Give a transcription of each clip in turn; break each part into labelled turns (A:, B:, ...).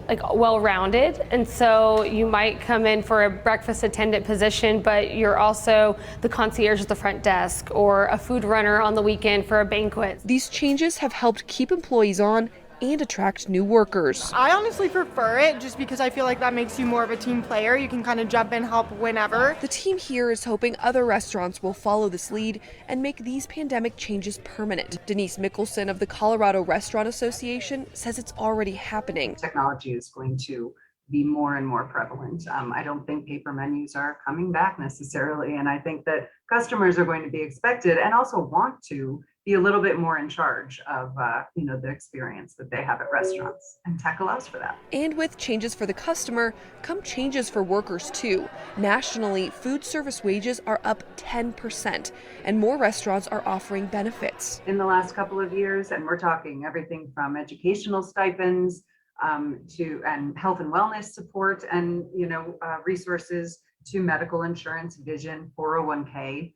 A: like well-rounded, and so you might come in for a breakfast attendant position, but you're also the concierge at the front desk or a food runner on the weekend for a banquet.
B: These changes have helped keep employees on and attract new workers.
C: I honestly prefer it just because I feel like that makes you more of a team player. You can kind of jump in, help whenever.
B: The team here is hoping other restaurants will follow this lead and make these pandemic changes permanent. Denise Mickelson of the Colorado Restaurant Association says it's already happening.
D: Technology is going to be more and more prevalent. I don't think paper menus are coming back necessarily, and I think that customers are going to be expected and also want to be a little bit more in charge of the experience that they have at restaurants, and tech allows for that.
B: And with changes for the customer come changes for workers too. Nationally, food service wages are up 10%, and more restaurants are offering benefits.
D: In the last couple of years, and we're talking everything from educational stipends to health and wellness support, and resources to medical insurance, vision, 401k.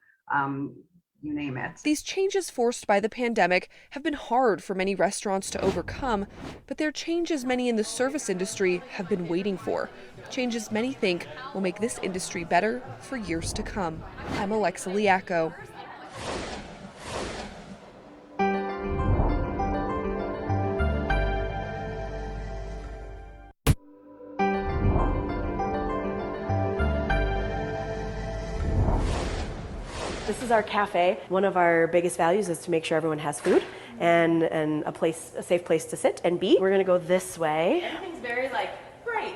D: You name it.
B: These changes forced by the pandemic have been hard for many restaurants to overcome, but they're changes many in the service industry have been waiting for. Changes many think will make this industry better for years to come. I'm Alexa Liacco.
E: This is our cafe. One of our biggest values is to make sure everyone has food and a safe place to sit and be. We're gonna go this way.
F: Everything's very bright.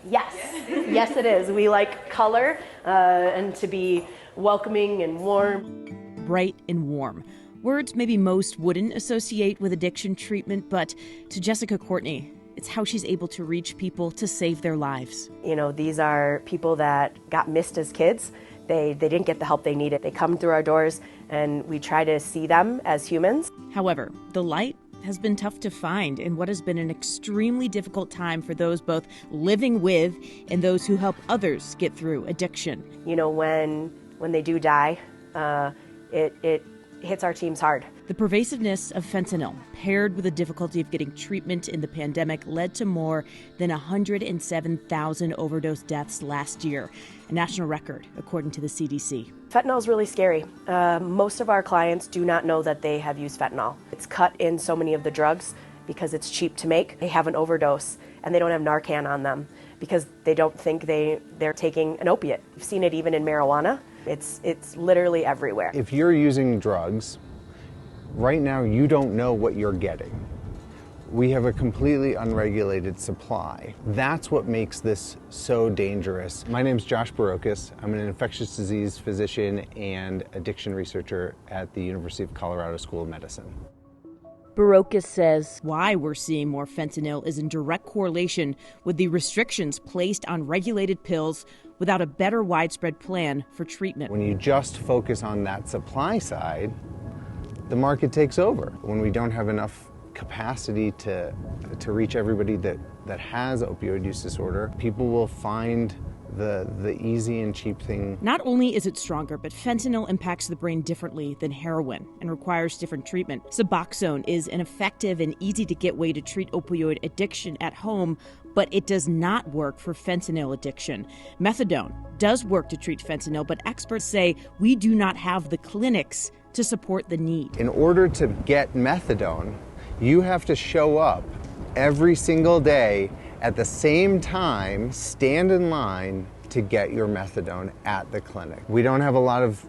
E: Yes, yes it is. We like color and to be welcoming and warm.
G: Bright and warm. Words maybe most wouldn't associate with addiction treatment, but to Jessica Courtney, it's how she's able to reach people to save their lives.
E: These are people that got missed as kids. They didn't get the help they needed. They come through our doors and we try to see them as humans.
G: However, the light has been tough to find in what has been an extremely difficult time for those both living with and those who help others get through addiction.
E: When they do die, it hits our teams hard.
G: The pervasiveness of fentanyl, paired with the difficulty of getting treatment in the pandemic, led to more than 107,000 overdose deaths last year, a national record, according to the CDC.
E: Fentanyl is really scary. Most of our clients do not know that they have used fentanyl. It's cut in so many of the drugs because it's cheap to make. They have an overdose and they don't have Narcan on them because they don't think they're taking an opiate. We've seen it even in marijuana. It's literally everywhere.
H: If you're using drugs, right now you don't know what you're getting. We have a completely unregulated supply. That's what makes this so dangerous. My name's Josh Barocas. I'm an infectious disease physician and addiction researcher at the University of Colorado School of Medicine.
G: Barocas says why we're seeing more fentanyl is in direct correlation with the restrictions placed on regulated pills without a better widespread plan for treatment.
H: When you just focus on that supply side, the market takes over. When we don't have enough capacity to reach everybody that has opioid use disorder, people will find the easy and cheap thing.
G: Not only is it stronger, but fentanyl impacts the brain differently than heroin and requires different treatment. Suboxone is an effective and easy-to-get way to treat opioid addiction at home, but it does not work for fentanyl addiction. Methadone does work to treat fentanyl, but experts say we do not have the clinics to support the need.
H: In order to get methadone, you have to show up every single day at the same time, stand in line to get your methadone at the clinic. We don't have a lot of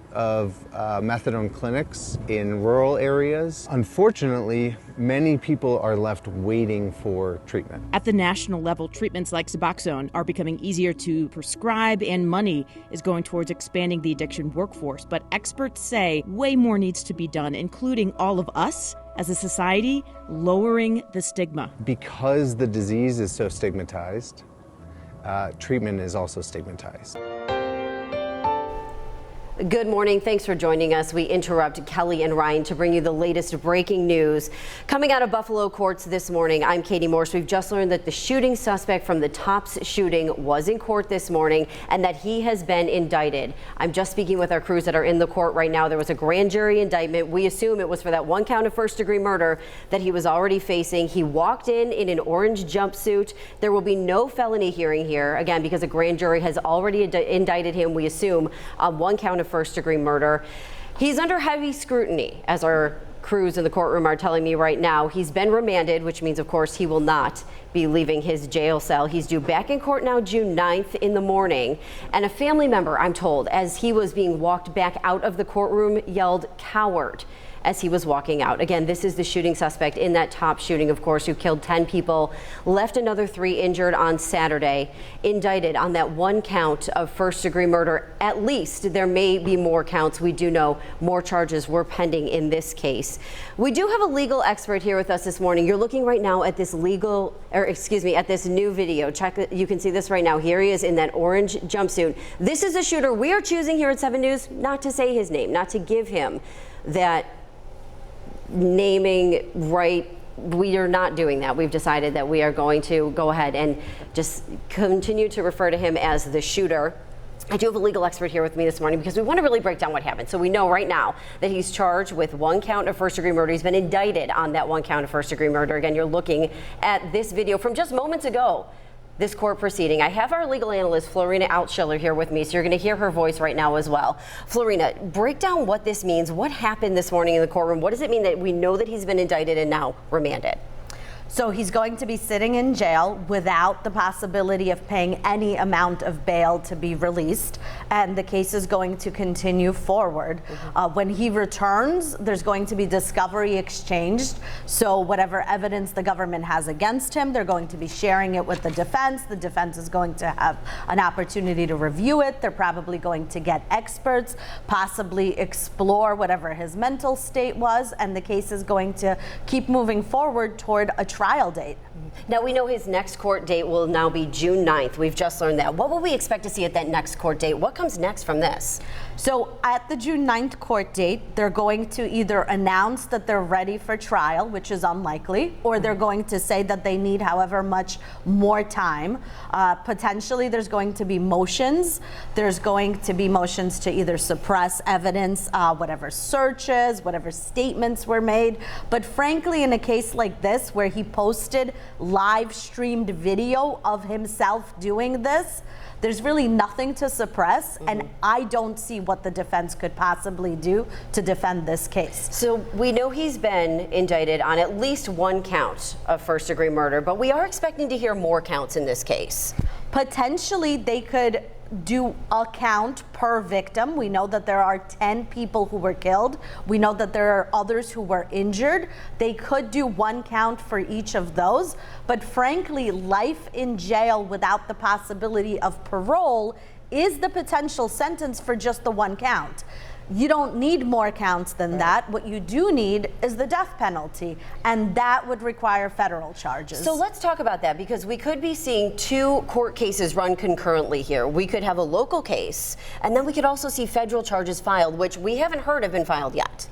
H: methadone clinics in rural areas. Unfortunately, many people are left waiting for treatment.
G: At the national level, treatments like Suboxone are becoming easier to prescribe, and money is going towards expanding the addiction workforce. But experts say way more needs to be done, including all of us as a society lowering the stigma.
H: Because the disease is so stigmatized, treatment is also stigmatized.
I: Good morning. Thanks for joining us. We interrupt Kelly and Ryan to bring you the latest breaking news. Coming out of Buffalo courts this morning, I'm Katie Morse. We've just learned that the shooting suspect from the Tops shooting was in court this morning and that he has been indicted. I'm just speaking with our crews that are in the court right now. There was a grand jury indictment. We assume it was for that one count of first-degree murder that he was already facing. He walked in an orange jumpsuit. There will be no felony hearing here, again, because a grand jury has already indicted him, we assume, on one count of first-degree murder. He's under heavy scrutiny, as our crews in the courtroom are telling me right now. He's been remanded, which means, of course, he will not be leaving his jail cell. He's due back in court now June 9th in the morning. And a family member, I'm told, as he was being walked back out of the courtroom, yelled "coward" as he was walking out. Again, this is the shooting suspect in that Tops shooting, of course, who killed 10 people, left another 3 injured on Saturday, indicted on that one count of first-degree murder. At least there may be more counts. We do know more charges were pending in this case. We do have a legal expert here with us this morning. You're looking right now at this at this new video. You can see this right now. Here he is in that orange jumpsuit. This is a shooter. We are choosing here at 7 News not to say his name, not to give him that naming right. We are not doing that. We've decided that we are going to go ahead and just continue to refer to him as the shooter. I do have a legal expert here with me this morning because we want to really break down what happened. So we know right now that he's charged with one count of first-degree murder. He's been indicted on that one count of first-degree murder. Again, you're looking at this video from just moments ago. This court proceeding. I have our legal analyst, Florina Altschiller, here with me, so you're going to hear her voice right now as well. Florina, break down what this means. What happened this morning in the courtroom? What does it mean that we know that he's been indicted and now remanded?
J: So he's going to be sitting in jail without the possibility of paying any amount of bail to be released, and the case is going to continue forward. When he returns, there's going to be discovery exchanged. So whatever evidence the government has against him, they're going to be sharing it with the defense. The defense is going to have an opportunity to review it. They're probably going to get experts, possibly explore whatever his mental state was, and the case is going to keep moving forward toward a trial date.
I: Now we know his next court date will now be June 9th. We've just learned that. What will we expect to see at that next court date? What comes next from this?
J: So at the June 9th court date, they're going to either announce that they're ready for trial, which is unlikely, or they're going to say that they need however much more time. Potentially there's going to be motions. There's going to be motions to either suppress evidence, whatever searches, whatever statements were made. But frankly, in a case like this, where he posted live streamed video of himself doing this, there's really nothing to suppress, and I don't see what the defense could possibly do to defend this case.
I: So we know he's been indicted on at least one count of first-degree murder, but we are expecting to hear more counts in this case.
J: Potentially, they could do a count per victim. We know that there are 10 people who were killed. We know that there are others who were injured. They could do one count for each of those. But frankly, life in jail without the possibility of parole is the potential sentence for just the one count. You don't need more counts than that. What you do need is the death penalty, and that would require federal charges.
I: So let's talk about that, because we could be seeing 2 court cases run concurrently here. We could have a local case, and then we could also see federal charges filed, which we haven't heard have been filed yet.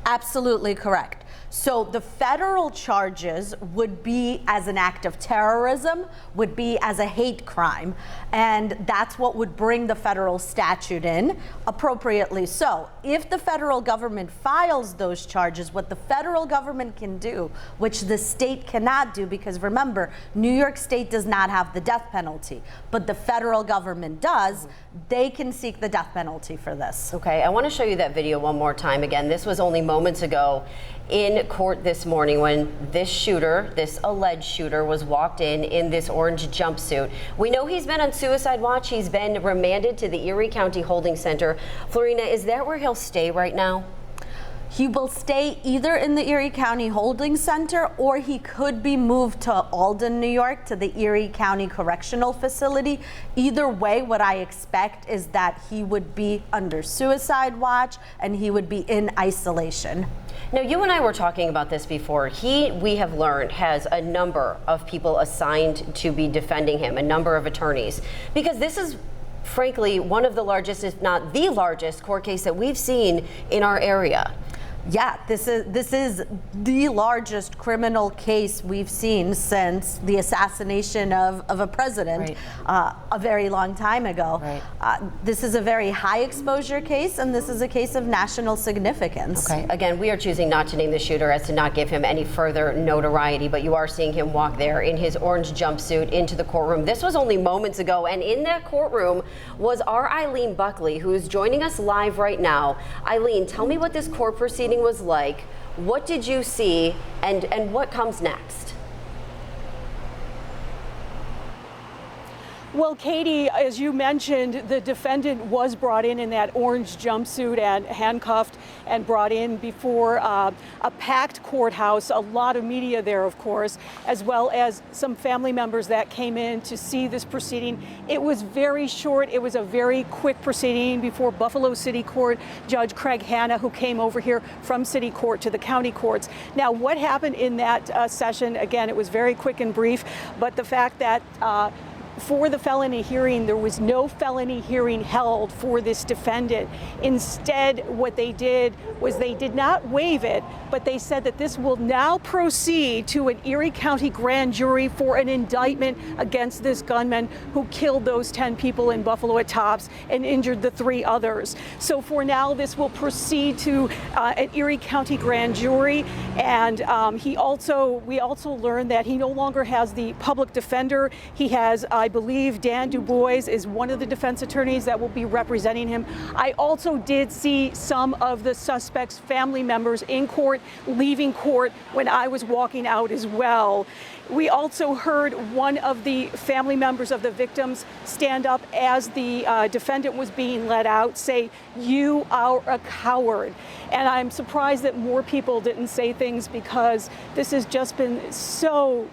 J: Absolutely correct. So the federal charges would be as an act of terrorism, would be as a hate crime, and that's what would bring the federal statute in, appropriately so. If the federal government files those charges, what the federal government can do, which the state cannot do, because remember, New York State does not have the death penalty, but the federal government does, they can seek the death penalty for this.
I: Okay, I want to show you that video one more time. Again, this was only moments ago in court this morning when this shooter, this alleged shooter, was walked in this orange jumpsuit. We know he's been on suicide watch. He's been remanded to the Erie County Holding Center. Florina, is that where he'll stay right now?
J: He will stay either in the Erie County Holding Center, or he could be moved to Alden, New York, to the Erie County Correctional Facility. Either way, what I expect is that he would be under suicide watch and he would be in isolation.
I: Now, you and I were talking about this before. We have learned, has a number of people assigned to be defending him, a number of attorneys, because this is frankly, one of the largest, if not the largest, court case that we've seen in our area.
J: Yeah, this is the largest criminal case we've seen since the assassination of a president a very long time ago. This is a very high exposure case, and this is a case of national significance.
I: Okay, again, we are choosing not to name the shooter as to not give him any further notoriety, but you are seeing him walk there in his orange jumpsuit into the courtroom. This was only moments ago, and in that courtroom was our Eileen Buckley, who's joining us live right now. Eileen, tell me what this court proceeding was like. What did you see, and what comes next?
K: Well, Katie, as you mentioned, the defendant was brought in that orange jumpsuit and handcuffed and brought in before a packed courthouse, a lot of media there, of course, as well as some family members that came in to see this proceeding. It was very short. It was a very quick proceeding before Buffalo City Court Judge Craig Hanna, who came over here from City Court to the county courts. Now, what happened in that session, again, it was very quick and brief, but the fact that for the felony hearing, there was no felony hearing held for this defendant. Instead, what they did was they did not waive it, but they said that this will now proceed to an Erie County grand jury for an indictment against this gunman who killed those 10 people in Buffalo at Tops and injured the 3 others. So for now, this will proceed to an Erie County grand jury, and we also learned that he no longer has the public defender. He has, I believe, Dan DuBois is one of the defense attorneys that will be representing him. I also did see some of the suspects' family members in court, leaving court when I was walking out as well. We also heard one of the family members of the victims stand up as the defendant was being let out, say, "You are a coward." And I'm surprised that more people didn't say things, because this has just been so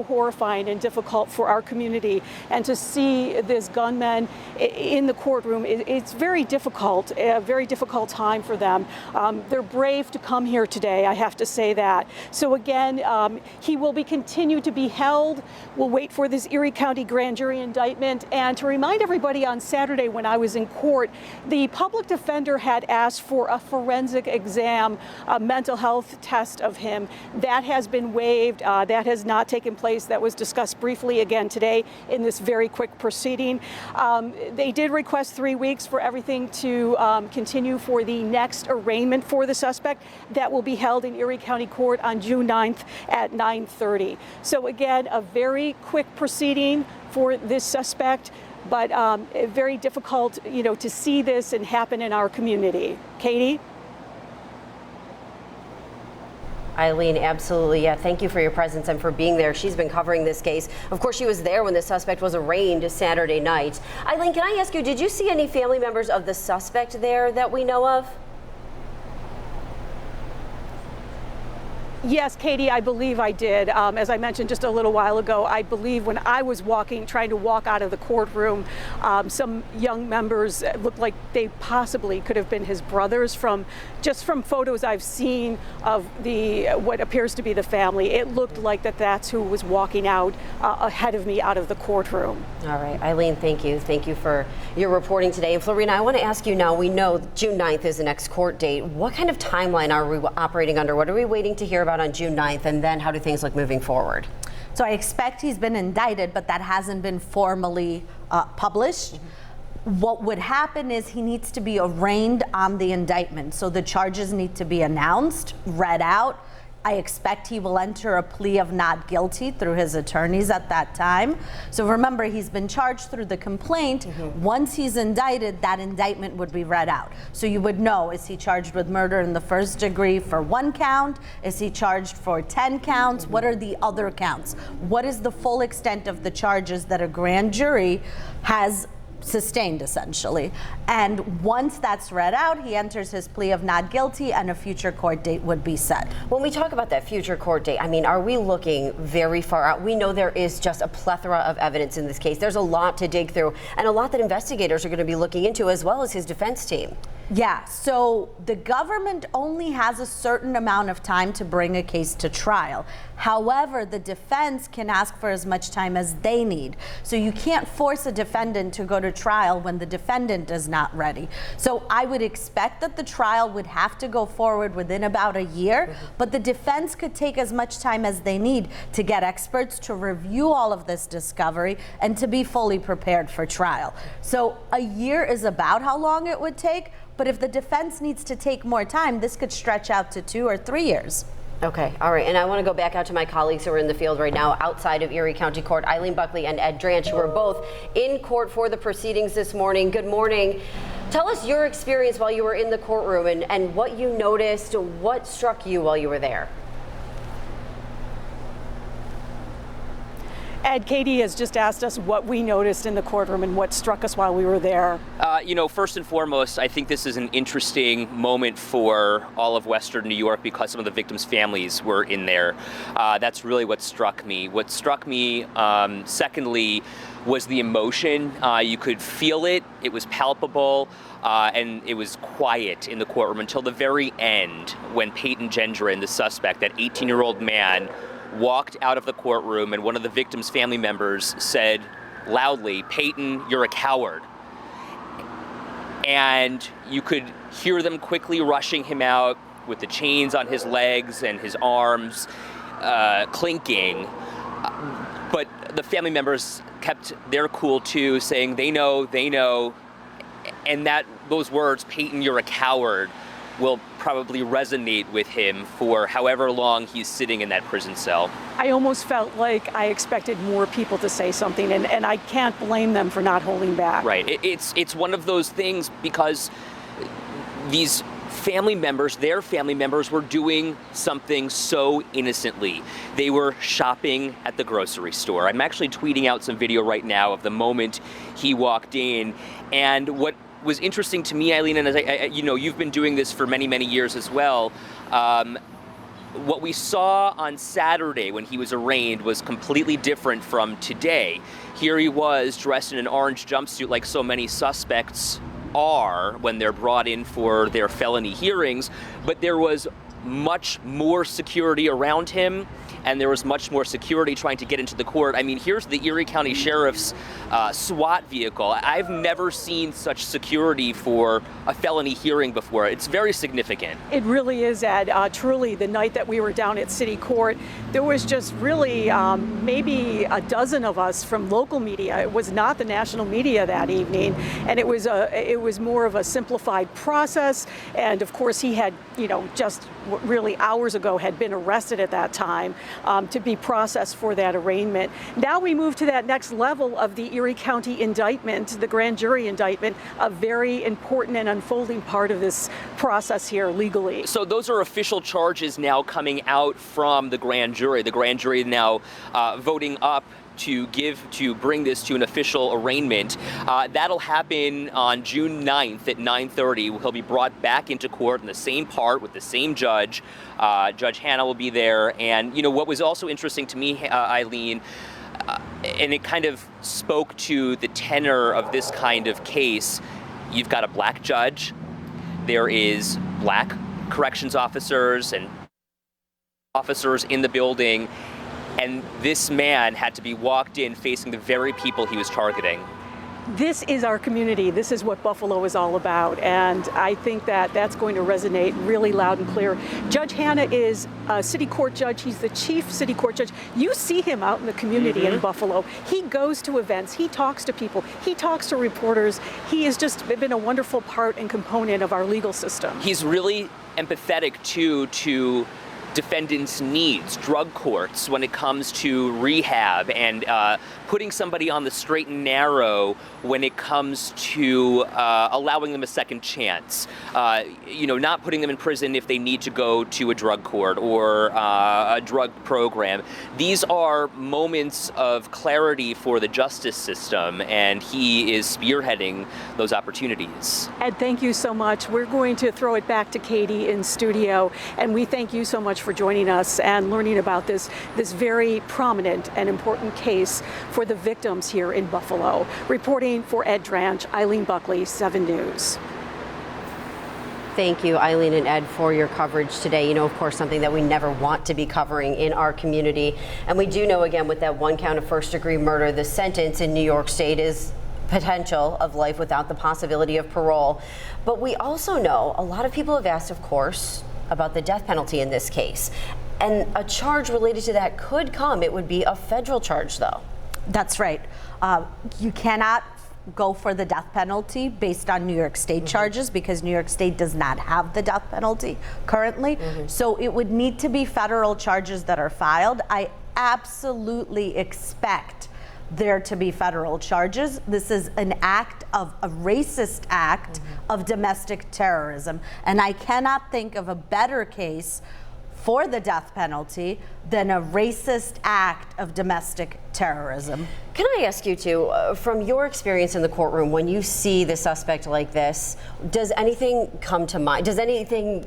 K: horrifying and difficult for our community. And to see this gunman in the courtroom, it's very difficult, a very difficult time for them. They're brave to come here today, I have to say that. So again, he will be continued to be held. We'll wait for this Erie County grand jury indictment. And to remind everybody, on Saturday when I was in court, the public defender had asked for a forensic exam, a mental health test of him. That has been waived. That has not taken place. That was discussed briefly again today in this very quick proceeding. They did request 3 weeks for everything to continue for the next arraignment for the suspect. That will be held in Erie County Court on June 9th at 9:30. So again, a very quick proceeding for this suspect, but very difficult, to see this and happen in our community. Katie?
I: Eileen, absolutely. Yeah, thank you for your presence and for being there. She's been covering this case. Of course, she was there when the suspect was arraigned Saturday night. Eileen, can I ask you, did you see any family members of the suspect there that we know of?
K: Yes, Katie, I believe I did. As I mentioned just a little while ago, I believe when I was trying to walk out of the courtroom, some young members looked like they possibly could have been his brothers from photos I've seen of what appears to be the family. It looked like that's who was walking out ahead of me out of the courtroom.
I: All right, Eileen, thank you. Thank you for your reporting today. And Florina, I want to ask you now, we know June 9th is the next court date. What kind of timeline are we operating under? What are we waiting to hear about on June 9th, and then how do things look moving forward?
J: So I expect he's been indicted, but that hasn't been formally published. What would happen is he needs to be arraigned on the indictment. So the charges need to be announced, read out. I expect he will enter a plea of not guilty through his attorneys at that time. So remember, he's been charged through the complaint. Once he's indicted, that indictment would be read out. So you would know, is he charged with murder in the first degree for 1 count? Is he charged for 10 counts? What are the other counts? What is the full extent of the charges that a grand jury has sustained, essentially? And once that's read out, he enters his plea of not guilty, and a future court date would be set.
I: When we talk about that future court date, I mean, are we looking very far out? We know there is just a plethora of evidence in this case. There's a lot to dig through, and a lot that investigators are going to be looking into, as well as his defense team.
J: Yeah, so the government only has a certain amount of time to bring a case to trial. However, the defense can ask for as much time as they need. So you can't force a defendant to go to trial when the defendant is not ready. So I would expect that the trial would have to go forward within about a year, but the defense could take as much time as they need to get experts to review all of this discovery and to be fully prepared for trial. So a year is about how long it would take, but if the defense needs to take more time, this could stretch out to 2 or 3 years.
I: Okay, all right, and I want to go back out to my colleagues who are in the field right now outside of Erie County Court, Eileen Buckley and Ed Dranch, who are both in court for the proceedings this morning. Good morning. Tell us your experience while you were in the courtroom and what you noticed, what struck you while you were there.
K: Ed, Katie has just asked us what we noticed in the courtroom and what struck us while we were there.
L: First and foremost, I think this is an interesting moment for all of Western New York because some of the victims' families were in there. That's really what struck me. What struck me, secondly, was the emotion. You could feel it. It was palpable. And it was quiet in the courtroom until the very end when Peyton Gendron, the suspect, that 18-year-old man, walked out of the courtroom, and one of the victim's family members said loudly, "Peyton, you're a coward." And you could hear them quickly rushing him out with the chains on his legs and his arms clinking. But the family members kept their cool too, saying they know, and that those words, "Peyton, you're a coward," will probably resonate with him for however long he's sitting in that prison cell.
K: I almost felt like I expected more people to say something, and I can't blame them for not holding back.
L: Right. It's one of those things because these family members, their family members, were doing something so innocently. They were shopping at the grocery store. I'm actually tweeting out some video right now of the moment he walked in, and what was interesting to me, Eileen, and as you've been doing this for many, many years as well, what we saw on Saturday when he was arraigned was completely different from today. Here he was dressed in an orange jumpsuit like so many suspects are when they're brought in for their felony hearings, but there was much more security around him, and there was much more security trying to get into the court. I mean, here's the Erie County Sheriff's SWAT vehicle. I've never seen such security for a felony hearing before. It's very significant.
K: It really is, Ed. Truly, the night that we were down at City Court, there was just really maybe a dozen of us from local media. It was not the national media that evening, and it was more of a simplified process. And of course, he had, just really hours ago had been arrested at that time to be processed for that arraignment. Now we move to that next level of the Erie County indictment, the grand jury indictment, a very important and unfolding part of this process here legally.
L: So those are official charges now coming out from the grand jury. The grand jury now voting up to bring this to an official arraignment. That'll happen on June 9th at 9:30. He'll be brought back into court in the same part with the same judge. Judge Hannah will be there. And what was also interesting to me, Eileen, and it kind of spoke to the tenor of this kind of case. You've got a black judge. There is black corrections officers and officers in the building. And this man had to be walked in facing the very people he was targeting.
K: This is our community. This is what Buffalo is all about. And I think that that's going to resonate really loud and clear. Judge Hannah is a city court judge. He's the chief city court judge. You see him out in the community in Buffalo. He goes to events. He talks to people. He talks to reporters. He has just been a wonderful part and component of our legal system.
L: He's really empathetic to defendants' needs, drug courts, when it comes to rehab, and putting somebody on the straight and narrow when it comes to allowing them a second chance. Not putting them in prison if they need to go to a drug court or a drug program. These are moments of clarity for the justice system, and he is spearheading those opportunities.
K: Ed, thank you so much. We're going to throw it back to Katie in studio, and we thank you so much for joining us and learning about this very prominent and important case for the victims here in Buffalo. Reporting for Ed Dranch, Eileen Buckley, 7 News.
I: Thank you, Eileen and Ed, for your coverage today. Of course, something that we never want to be covering in our community. And we do know, again, with that one count of first-degree murder, the sentence in New York State is potential of life without the possibility of parole. But we also know a lot of people have asked, of course, about the death penalty in this case. And a charge related to that could come. It would be a federal charge, though.
J: That's right. You cannot go for the death penalty based on New York State charges because New York State does not have the death penalty currently. So it would need to be federal charges that are filed. I absolutely expect there to be federal charges. This is an act of a racist act of domestic terrorism. And I cannot think of a better case for the death penalty than a racist act of domestic terrorism.
I: Can I ask you too, from your experience in the courtroom, when you see the suspect like this, does anything come to mind? Does anything,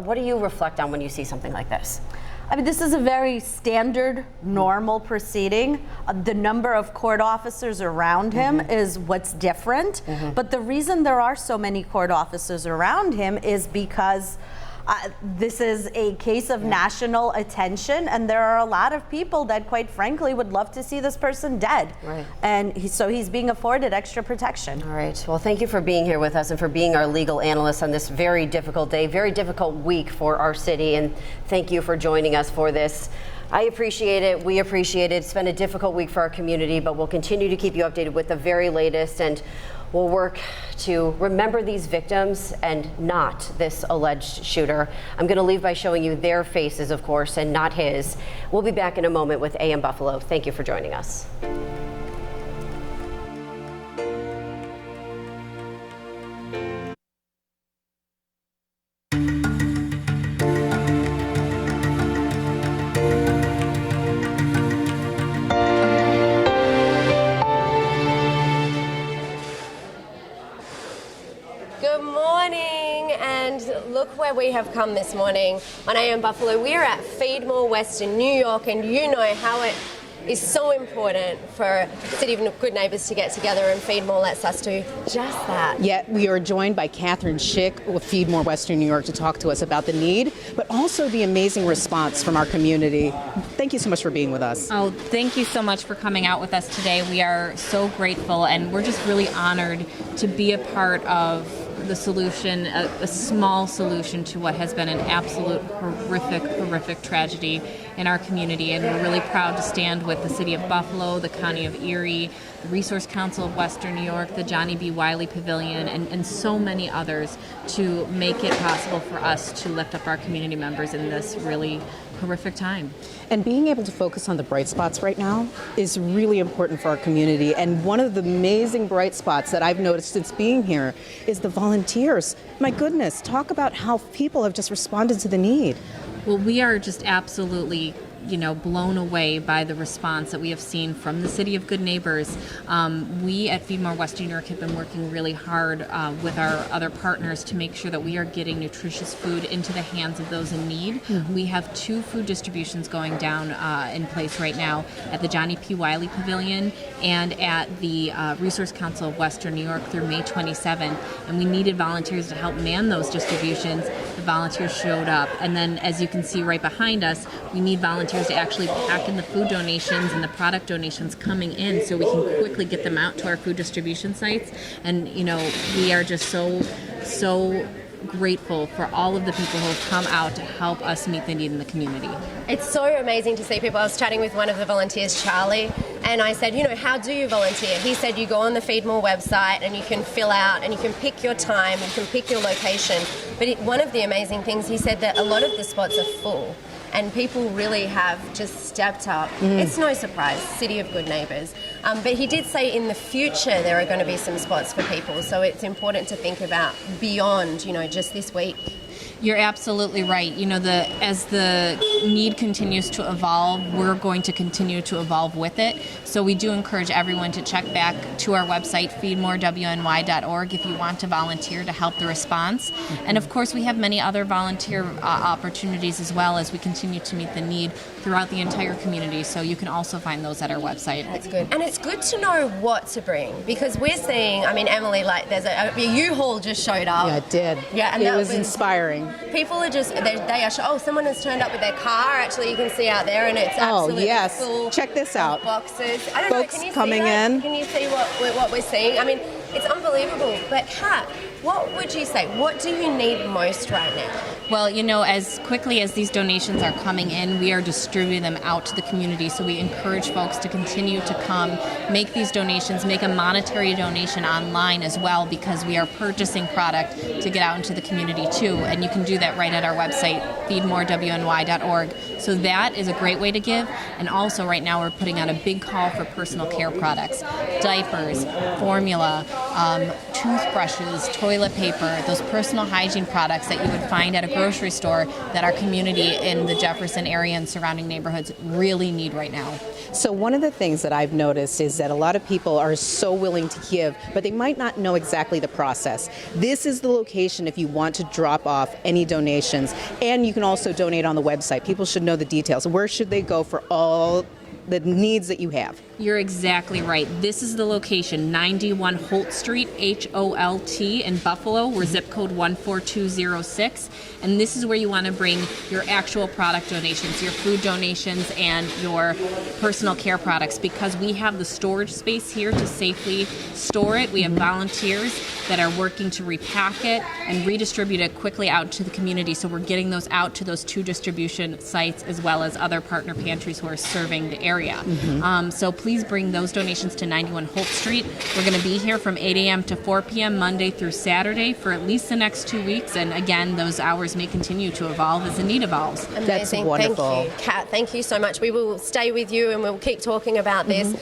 I: what do you reflect on when you see something like this?
J: I mean, this is a very standard, normal proceeding. The number of court officers around him is what's different. But the reason there are so many court officers around him is because this is a case of national attention, and there are a lot of people that, quite frankly, would love to see this person dead.
I: Right.
J: And so he's being afforded extra protection.
I: All right. Well, thank you for being here with us and for being our legal analyst on this very difficult day, very difficult week for our city. And thank you for joining us for this. I appreciate it. We appreciate it. It's been a difficult week for our community, but we'll continue to keep you updated with the very latest, and we'll work to remember these victims and not this alleged shooter. I'm going to leave by showing you their faces, of course, and not his. We'll be back in a moment with AM Buffalo. Thank you for joining us.
M: Look where we have come this morning on AM Buffalo. We are at FeedMore Western New York, and you know how it is so important for City of Good Neighbors to get together, and FeedMore lets us do just that.
N: Yeah, we are joined by Catherine Schick with FeedMore Western New York to talk to us about the need, but also the amazing response from our community. Thank you so much for being with us.
O: Oh, thank you so much for coming out with us today. We are so grateful, and we're just really honored to be a part of the solution, a small solution to what has been an absolute horrific tragedy in our community. And we're really proud to stand with the City of Buffalo, the County of Erie, the Resource Council of Western New York, the Johnny B. Wiley Pavilion, and so many others to make it possible for us to lift up our community members in this really horrific time.
N: And being able to focus on the bright spots right now is really important for our community. And one of the amazing bright spots that I've noticed since being here is the volunteers. My goodness, talk about how people have just responded to the need.
O: Well, we are just absolutely blown away by the response that we have seen from the City of Good Neighbors. We at FeedMore Western New York have been working really hard with our other partners to make sure that we are getting nutritious food into the hands of those in need. We have 2 food distributions going down in place right now at the Johnny P. Wiley Pavilion and at the Resource Council of Western New York through May 27. And we needed volunteers to help man those distributions. The volunteers showed up. And then, as you can see right behind us, we need volunteers to actually pack in the food donations and the product donations coming in so we can quickly get them out to our food distribution sites. And we are just so grateful for all of the people who have come out to help us meet the need in the community.
M: It's so amazing to see people. I was chatting with one of the volunteers, Charlie, and I said, how do you volunteer? He said you go on the FeedMore website and you can fill out and you can pick your time, you can pick your location. But one of the amazing things, he said that a lot of the spots are full. And people really have just stepped up. It's no surprise, City of Good Neighbors. But he did say in the future there are going to be some spots for people. So it's important to think about beyond, just this week.
O: You're absolutely right. As the need continues to evolve, we're going to continue to evolve with it. So we do encourage everyone to check back to our website, FeedMoreWNY.org, if you want to volunteer to help the response. And of course, we have many other volunteer opportunities as well as we continue to meet the need throughout the entire community. So you can also find those at our website.
M: That's good. And it's good to know what to bring because we're seeing, Emily, there's a U-Haul just showed up.
N: Yeah, it did.
M: Yeah, and
N: it was inspiring.
M: People are just, they are, oh, someone has turned up with their car. Actually, you can see out there, and it's absolutely full.
N: Check this out.
M: Boxes. I don't
N: Folks
M: know, can you
N: coming
M: see that?
N: in.
M: Can you see what we're seeing? I mean, it's unbelievable. But Kat, what would you say? What do you need most right now?
O: Well, as quickly as these donations are coming in, we are distributing them out to the community. So we encourage folks to continue to come, make these donations, make a monetary donation online as well, because we are purchasing product to get out into the community too. And you can do that right at our website, FeedMoreWNY.org. So that is a great way to give. And also right now we're putting out a big call for personal care products, diapers, formula, toothbrushes, toilet paper, those personal hygiene products that you would find at a grocery store that our community in the Jefferson area and surrounding neighborhoods really need right now.
N: So one of the things that I've noticed is that a lot of people are so willing to give, but they might not know exactly the process. This is the location if you want to drop off any donations, and you can also donate on the website. People should know the details. Where should they go for all the needs that you have?
O: You're exactly right. This is the location, 91 Holt Street, Holt in Buffalo. We're zip code 14206. And this is where you want to bring your actual product donations, your food donations, and your personal care products, because we have the storage space here to safely store it. We have volunteers that are working to repack it and redistribute it quickly out to the community. So we're getting those out to those 2 distribution sites as well as other partner pantries who are serving the area. So please bring those donations to 91 Holt Street. We're going to be here from 8 a.m. to 4 p.m. Monday through Saturday for at least the next 2 weeks. And again, those hours may continue to evolve as the need evolves.
M: Amazing. That's wonderful. Thank you, Kat. Thank you so much. We will stay with you and we'll keep talking about this.